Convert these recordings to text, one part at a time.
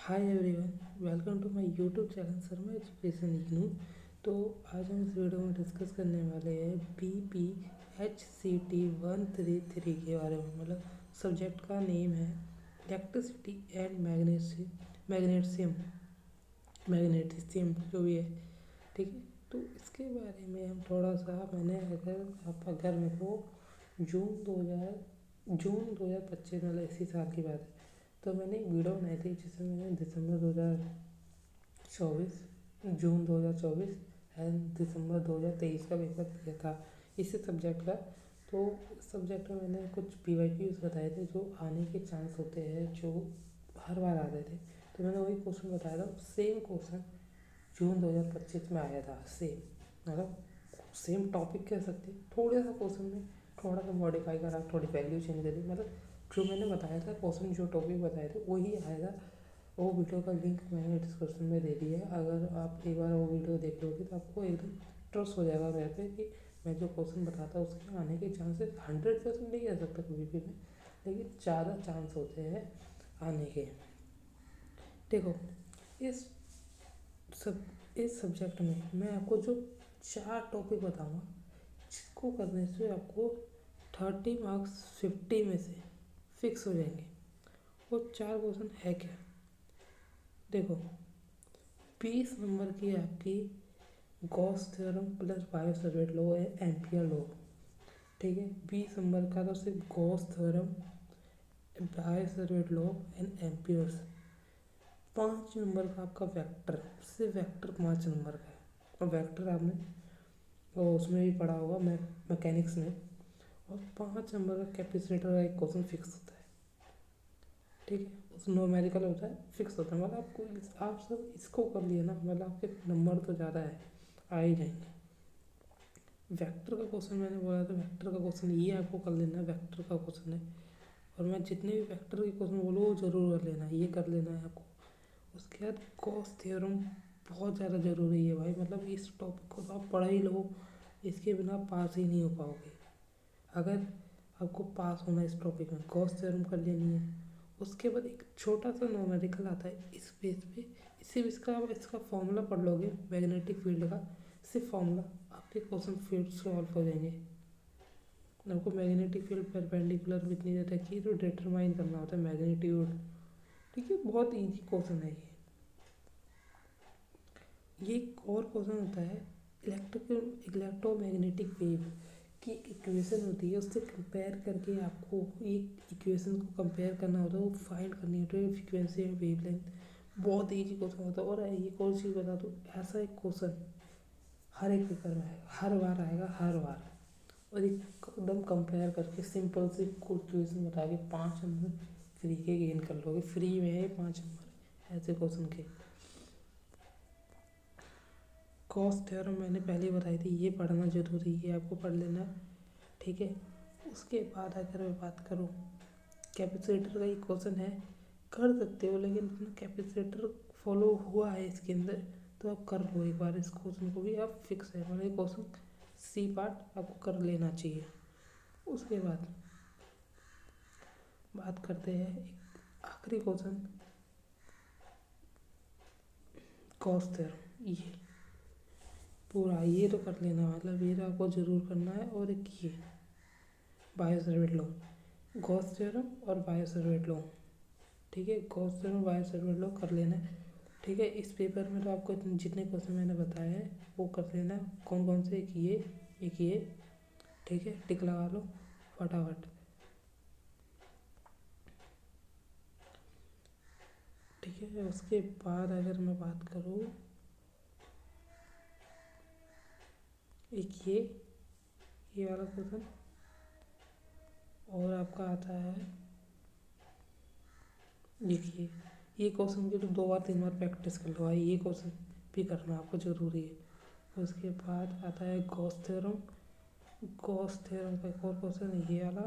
Hi everyone, welcome to my YouTube channel Sharma education IGNOU. तो आज हम इस वीडियो में डिस्कस करने वाले हैं BPHCT 133 के बारे में। मतलब सब्जेक्ट का नेम है इलेक्ट्रिसिटी एंड मैग्नेटिसियम जो भी है, ठीक है। तो इसके बारे में हम थोड़ा सा अगर मेरे को जून 2025 मतलब इसी साल की बात है, तो मैंने एक वीडियो बनाई थी जिसमें मैंने दिसंबर 2024 जून 2024 एंड दिसंबर 2023 का पेपर दिया था इसी सब्जेक्ट का। तो इस सब्जेक्ट में मैंने कुछ PYQs बताए थे जो आने के चांस होते हैं, जो हर बार आते थे। तो मैंने वही क्वेश्चन बताया था, सेम क्वेश्चन जून 2025 में आया था। सेम मतलब सेम टॉपिक कह सकते हैं, थोड़ा सा क्वेश्चन में थोड़ा सा मॉडिफाई करा, थोड़ी वैल्यू चेंज करी। मतलब जो मैंने बताया था क्वेश्चन, जो टॉपिक बताए थे वही आएगा। वो वीडियो का लिंक मैंने डिस्क्रिप्शन में दे दिया है। अगर आप एक बार वो वीडियो देख लोगे तो आपको एकदम ट्रस्ट हो जाएगा मेरे पे कि मैं जो क्वेश्चन बताता हूँ उसके आने के चांसेस 100% नहीं कह सकता कभी भी मैं, लेकिन ज़्यादा चांस होते हैं आने के। देखो, इस सब इस सब्जेक्ट में मैं आपको जो 4 टॉपिक बताऊंगा, जिसको करने से आपको 30 मार्क्स 50 में से फिक्स हो जाएंगे। वो 4 क्वेश्चन है क्या? देखो, 20 नंबर की आपकी Gauss theorem plus bio सर्वेट law है, एम्पियर लॉ, ठीक है। 20 नंबर का तो सिर्फ Gauss theorem, bio सर्वेट law and amperes. 5 number का आपका वेक्टर, सिर्फ वेक्टर 5 नंबर का है। और वेक्टर आपने वो उसमें भी पढ़ा होगा मैकेनिक्स में। और 5 नंबर का कैपेसिटर का एक क्वेश्चन फिक्स होता है, ठीक है। उस न्यूमेरिकल होता है, फिक्स होता है। मतलब आप सब इसको कर लिए ना, मतलब आपके नंबर तो ज़्यादा है, आ ही जाएंगे। वेक्टर का क्वेश्चन मैंने बोला था, वेक्टर का क्वेश्चन ये आपको कर लेना है, वेक्टर का क्वेश्चन है। और मैं जितने भी वेक्टर के क्वेश्चन बोलूँ वो ज़रूर कर लेना है, ये कर लेना है आपको। उसके बाद गॉस थ्योरम बहुत ज़्यादा ज़रूरी है भाई। मतलब इस टॉपिक को तो आप पढ़ ही लो, इसके बिना पास ही नहीं हो पाओगे। अगर आपको पास होना है इस टॉपिक में, गॉस थ्योरम कर लेनी है। उसके बाद एक छोटा सा न्यूमेरिकल आता है इस पेज पे, सिर्फ इसका फॉर्मूला पढ़ लोगे मैग्नेटिक फील्ड का, सिर्फ फॉर्मूला, आपके क्वेश्चन फील्ड सॉल्व हो जाएंगे। आपको मैग्नेटिक फील्ड परपेंडिकुलर में इतनी देर रखी है तो डिटरमाइन करना होता है मैग्नीट्यूड, ठीक है। बहुत ईजी क्वेश्चन है ये एक और क्वेश्चन होता है इलेक्ट्रोमैग्नेटिक वेव की इक्वेशन होती है, उससे कंपेयर करके आपको एक इक्वेशन को कंपेयर करना होता है, वो फाइंड करनी होती है फ्रीक्वेंसी एंड वेवलेंथ। बहुत ईजी क्वेश्चन होता है। और एक और चीज़ बता दूँ, ऐसा एक क्वेश्चन हर एक पेपर में आएगा, हर बार आएगा, हर बार। और एकदम कंपेयर करके सिंपल से क्वेश्चन बता के 5 नंबर फ्री के गेन कर लोगे। फ्री में है 5 नंबर ऐसे क्वेश्चन के। कॉस थ्योरम मैंने पहले ही बताई थी, ये पढ़ना जरूरी है, आपको पढ़ लेना, ठीक है। उसके बाद अगर मैं बात करूँ, कैपेसिटर का ही क्वेश्चन है, कर सकते हो, लेकिन कैपेसिटर फॉलो हुआ है इसके अंदर, तो आप कर लो एक बार। इस क्वेश्चन को भी आप फिक्स है, मतलब ये क्वेश्चन सी पार्ट आपको कर लेना चाहिए। उसके बाद बात करते हैं एक आखिरी क्वेश्चन, कॉस थ्योरम। ये पूरा ये तो कर लेना, मतलब ये तो आपको ज़रूर करना है। और एक ये बायो सर्वेट लॉ, गॉस थ्योरम और बायो सर्वेट लॉ, ठीक है। गॉस थ्योरम बायो सर्वेट लॉ कर लेना है, ठीक है। इस पेपर में तो आपको जितने क्वेश्चन मैंने बताए हैं वो कर लेना। कौन कौन से, एक ये, ठीक है, टिक लगा लो फटाफट, ठीक है। उसके बाद अगर मैं बात करूँ, एक ये वाला क्वेश्चन, और आपका आता है देखिए, ये क्वेश्चन की तो 2 बार 3 बार प्रैक्टिस कर लो भाई, ये क्वेश्चन भी करना आपको ज़रूरी है। उसके बाद आता है गॉस थ्योरम। गॉस थ्योरम का एक और क्वेश्चन है ये वाला,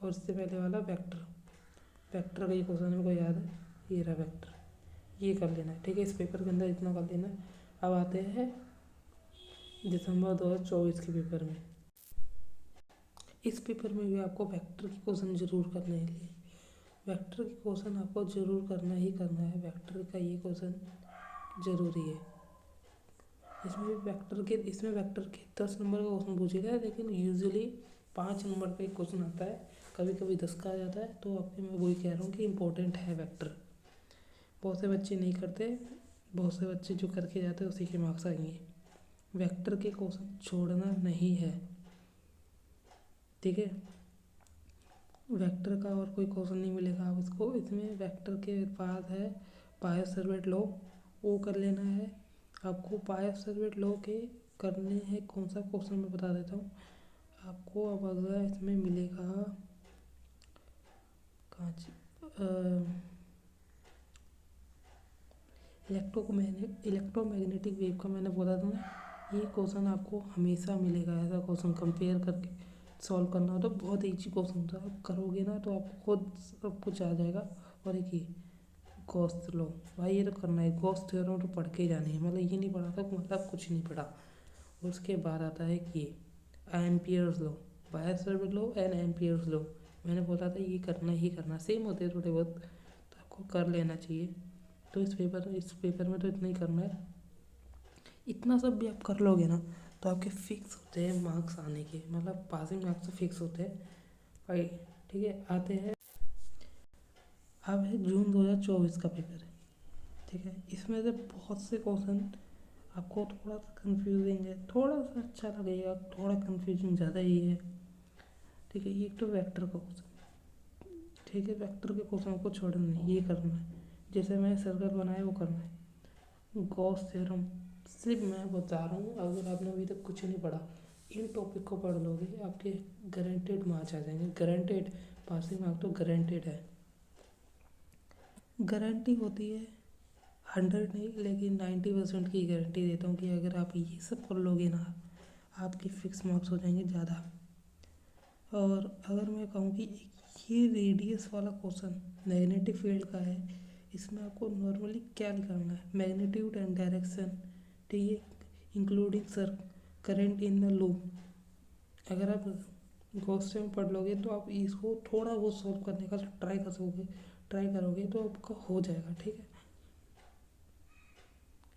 और इससे पहले वाला वेक्टर। वेक्टर का ये क्वेश्चन मेरे को याद है, ये रहा वेक्टर, ये कर लेना है, ठीक है। इस पेपर के अंदर इतना कर लेना है। अब आते हैं दिसंबर 2024 के पेपर में। इस पेपर में भी आपको वेक्टर के क्वेश्चन जरूर करने हैं लिए। वेक्टर के क्वेश्चन आपको ज़रूर करना ही करना है। वेक्टर का ये क्वेश्चन ज़रूरी है। इसमें वेक्टर के 10 नंबर का क्वेश्चन पूछेगा, लेकिन यूजुअली 5 नंबर का एक क्वेश्चन आता है, कभी कभी 10 का आ जाता है। तो आपके मैं वही कह रहा हूँ कि इम्पोर्टेंट है वेक्टर। बहुत से बच्चे नहीं करते, बहुत से बच्चे जो करके जाते हैं उसी के मार्क्स आएंगे। वेक्टर के क्वेश्चन छोड़ना नहीं है, ठीक है। वेक्टर का और कोई क्वेश्चन नहीं मिलेगा आप इसको। इसमें वेक्टर के बाद है बायो-सावर्ट लॉ, वो कर लेना है आपको। बायो-सावर्ट लॉ के करने हैं कौन सा क्वेश्चन मैं बता देता हूँ आपको। अब अगला इसमें मिलेगा कहाँ इलेक्ट्रोमैग्नेटिक वेव का मैंने बोला था ना, ये क्वेश्चन आपको हमेशा मिलेगा। ऐसा क्वेश्चन कंपेयर करके सॉल्व करना हो तो बहुत ईजी क्वेश्चन होता है, आप करोगे ना तो आपको खुद सब कुछ आ जाएगा। और एक ही गॉस लॉ, भाई ये तो करना है। गॉस थ्योरम तो पढ़ के ही जानी है, मतलब ये नहीं पढ़ा था मतलब कुछ नहीं पढ़ा। उसके बाद आता है कि Ampere's law, Biot-Savart law and Ampere's law. मैंने बोला था ये करना ही करना, सेम होते हैं थोड़े बहुत, तो आपको कर लेना चाहिए। तो इस पेपर में तो इतना ही करना है। इतना सब भी आप कर लोगे ना तो आपके फिक्स होते हैं मार्क्स आने के, मतलब पासिंग मार्क्स तो फिक्स होते हैं भाई, ठीक है। आते हैं अब है जून 2024 का पेपर, ठीक है। इसमें से बहुत से क्वेश्चन आपको थोड़ा सा कंफ्यूजिंग है, थोड़ा सा अच्छा लगेगा, थोड़ा कंफ्यूजिंग ज़्यादा ही है, ठीक है। ये एक तो वेक्टर का क्वेश्चन, ठीक है। वेक्टर के क्वेश्चन को छोड़ना नहीं, ये करना है। जैसे मैंने सर्कल बनाया वो करना है। गॉस थ्योरम सिर्फ मैं बता रहा हूँ, अगर आपने अभी तक कुछ नहीं पढ़ा, इन टॉपिक को पढ़ लोगे आपके गारंटेड मार्क्स आ जाएंगे, गारंटेड। पासिंग मार्क तो गारंटेड है, गारंटी होती है 100 नहीं लेकिन 90% की गारंटी देता हूँ कि अगर आप ये सब कर लोगे ना आपके फिक्स मार्क्स हो जाएंगे ज़्यादा। और अगर मैं कहूँ कि ये रेडियस वाला क्वेश्चन मैग्नेटिक फील्ड का है, इसमें आपको नॉर्मली क्या निकालना है, मैग्नीट्यूड एंड डायरेक्शन, ठीक है, including sir current in the loop. अगर आप गॉस थ्योरम पढ़ लोगे तो आप इसको थोड़ा बहुत सॉल्व करने का ट्राई करोगे तो आपका हो जाएगा, ठीक है।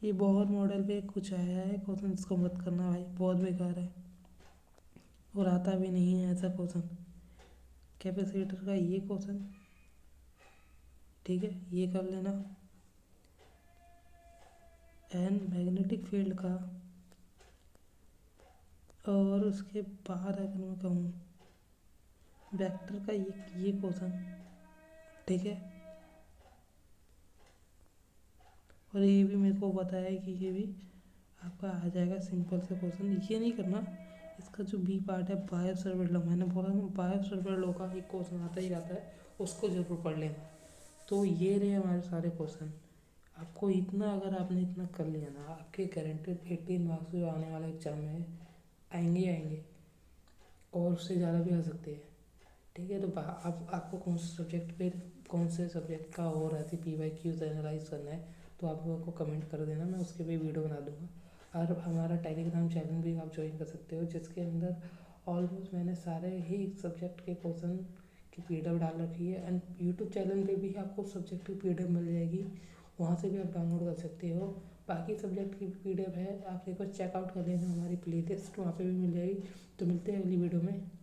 ये बहुत मॉडल पे कुछ आया है क्वेश्चन, इसको मत करना भाई, बहुत बेकार है और आता भी नहीं है ऐसा क्वेश्चन। कैपेसिटर का ये क्वेश्चन, ठीक है, ये कर लेना। एंड मैग्नेटिक फील्ड का, और उसके बाद अगर मैं कहूँ वेक्टर का ये क्वेश्चन, ठीक है। और ये भी मेरे को बताया है कि ये भी आपका आ जाएगा सिंपल से क्वेश्चन। ये नहीं करना, इसका जो बी पार्ट है बायो-सावर्ट लॉ, मैंने बोला ना बायो-सावर्ट लॉ का एक क्वेश्चन आता ही आता है, उसको ज़रूर पढ़ लेना। तो ये रहे हमारे सारे क्वेश्चन। आपको इतना, अगर आपने इतना कर लिया ना, आपके गारंटेड 18 मार्क्स जो आने वाले एग्जाम में आएंगे आएंगे, और उससे ज़्यादा भी आ सकते हैं, ठीक है। तो आप आपको कौन से सब्जेक्ट का और ऐसी PYQs एनालाइज करना है तो आप मेरे को कमेंट कर देना, मैं उसके भी वीडियो बना दूंगा। और हमारा टेलीग्राम चैनल भी आप ज्वाइन कर सकते हो, जिसके अंदर ऑलमोस्ट मैंने सारे ही सब्जेक्ट के क्वेश्चन की PDF डाल रखी है। एंड यूट्यूब चैनल पे भी आपको सब्जेक्ट की PDF मिल जाएगी, वहाँ से भी आप डाउनलोड कर सकते हो। बाकी सब्जेक्ट की PDF है, आप एक बार चेकआउट कर लेना हमारी प्लेलिस्ट, वहाँ पे भी मिल जाएगी। तो मिलते हैं अगली वीडियो में।